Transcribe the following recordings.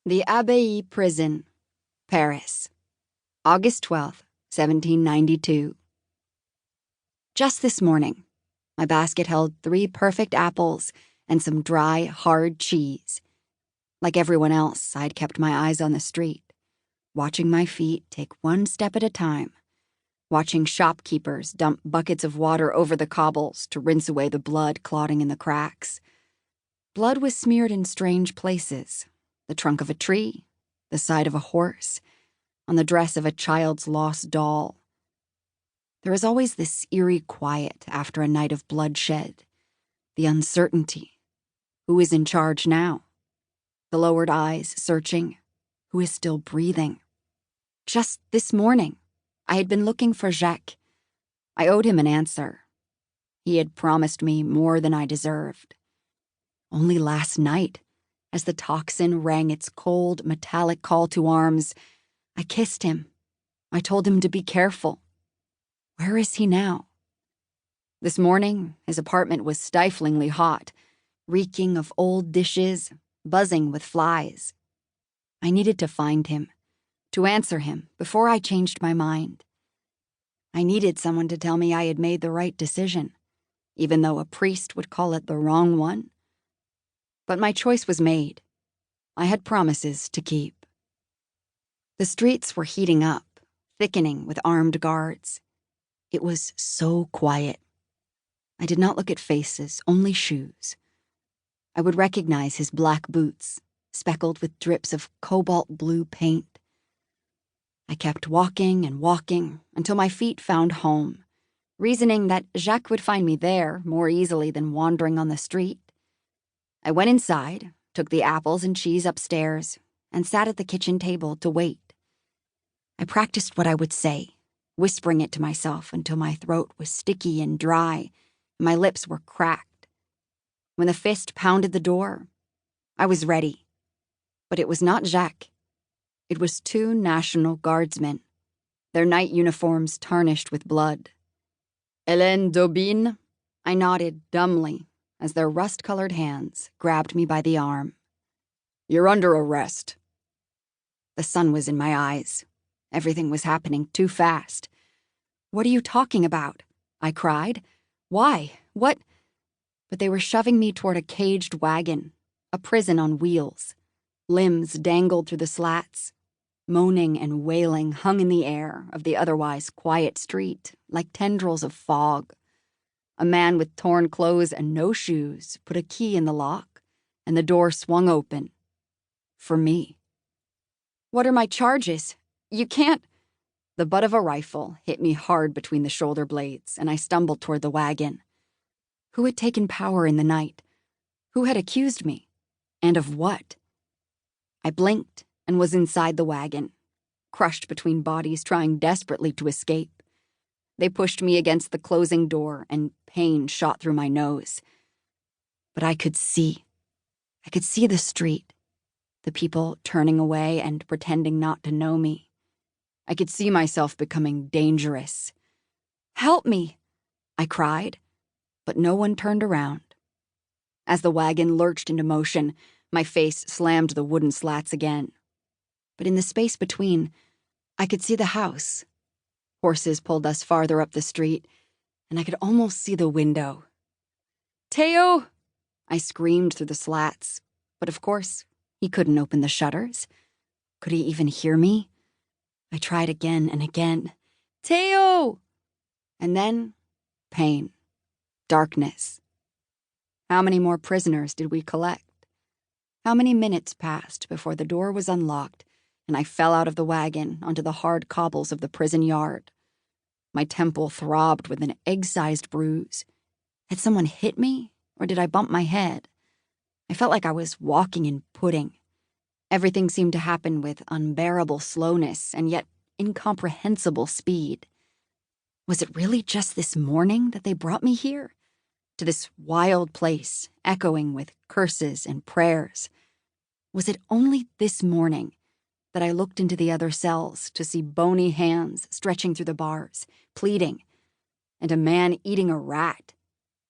The Abbaye Prison, Paris, August 12th, 1792. Just this morning, my basket held 3 perfect apples and some dry, hard cheese. Like everyone else, I'd kept my eyes on the street, watching my feet take one step at a time, watching shopkeepers dump buckets of water over the cobbles to rinse away the blood clotting in the cracks. Blood was smeared in strange places: the trunk of a tree, the side of a horse, on the dress of a child's lost doll. There is always this eerie quiet after a night of bloodshed, the uncertainty. Who is in charge now? The lowered eyes searching. Who is still breathing? Just this morning, I had been looking for Jacques. I owed him an answer. He had promised me more than I deserved. Only last night, as the toxin rang its cold, metallic call to arms, I kissed him. I told him to be careful. Where is he now? This morning, his apartment was stiflingly hot, reeking of old dishes, buzzing with flies. I needed to find him, to answer him before I changed my mind. I needed someone to tell me I had made the right decision, even though a priest would call it the wrong one. But my choice was made. I had promises to keep. The streets were heating up, thickening with armed guards. It was so quiet. I did not look at faces, only shoes. I would recognize his black boots, speckled with drips of cobalt blue paint. I kept walking and walking until my feet found home, reasoning that Jacques would find me there more easily than wandering on the street. I went inside, took the apples and cheese upstairs, and sat at the kitchen table to wait. I practiced what I would say, whispering it to myself until my throat was sticky and dry, and my lips were cracked. When the fist pounded the door, I was ready. But it was not Jacques. It was 2 National Guardsmen, their night uniforms tarnished with blood. Hélène d'Aubin? I nodded dumbly as their rust-colored hands grabbed me by the arm. You're under arrest. The sun was in my eyes. Everything was happening too fast. What are you talking about? I cried. Why? What? But they were shoving me toward a caged wagon, a prison on wheels. Limbs dangled through the slats. Moaning and wailing hung in the air of the otherwise quiet street like tendrils of fog. A man with torn clothes and no shoes put a key in the lock, and the door swung open. For me. What are my charges? You can't. The butt of a rifle hit me hard between the shoulder blades, and I stumbled toward the wagon. Who had taken power in the night? Who had accused me? And of what? I blinked and was inside the wagon, crushed between bodies trying desperately to escape. They pushed me against the closing door, and pain shot through my nose. But I could see. I could see the street, the people turning away and pretending not to know me. I could see myself becoming dangerous. Help me, I cried, but no one turned around. As the wagon lurched into motion, my face slammed the wooden slats again. But in the space between, I could see the house. Horses pulled us farther up the street, and I could almost see the window. Théo! I screamed through the slats, but of course, he couldn't open the shutters. Could he even hear me? I tried again and again. Théo! And then, pain. Darkness. How many more prisoners did we collect? How many minutes passed before the door was unlocked and I fell out of the wagon onto the hard cobbles of the prison yard? My temple throbbed with an egg-sized bruise. Had someone hit me, or did I bump my head? I felt like I was walking in pudding. Everything seemed to happen with unbearable slowness and yet incomprehensible speed. Was it really just this morning that they brought me here? To this wild place, echoing with curses and prayers? Was it only this morning that I looked into the other cells to see bony hands stretching through the bars, pleading, and a man eating a rat,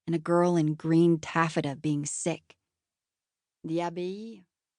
and a girl in green taffeta being sick? The Abbaye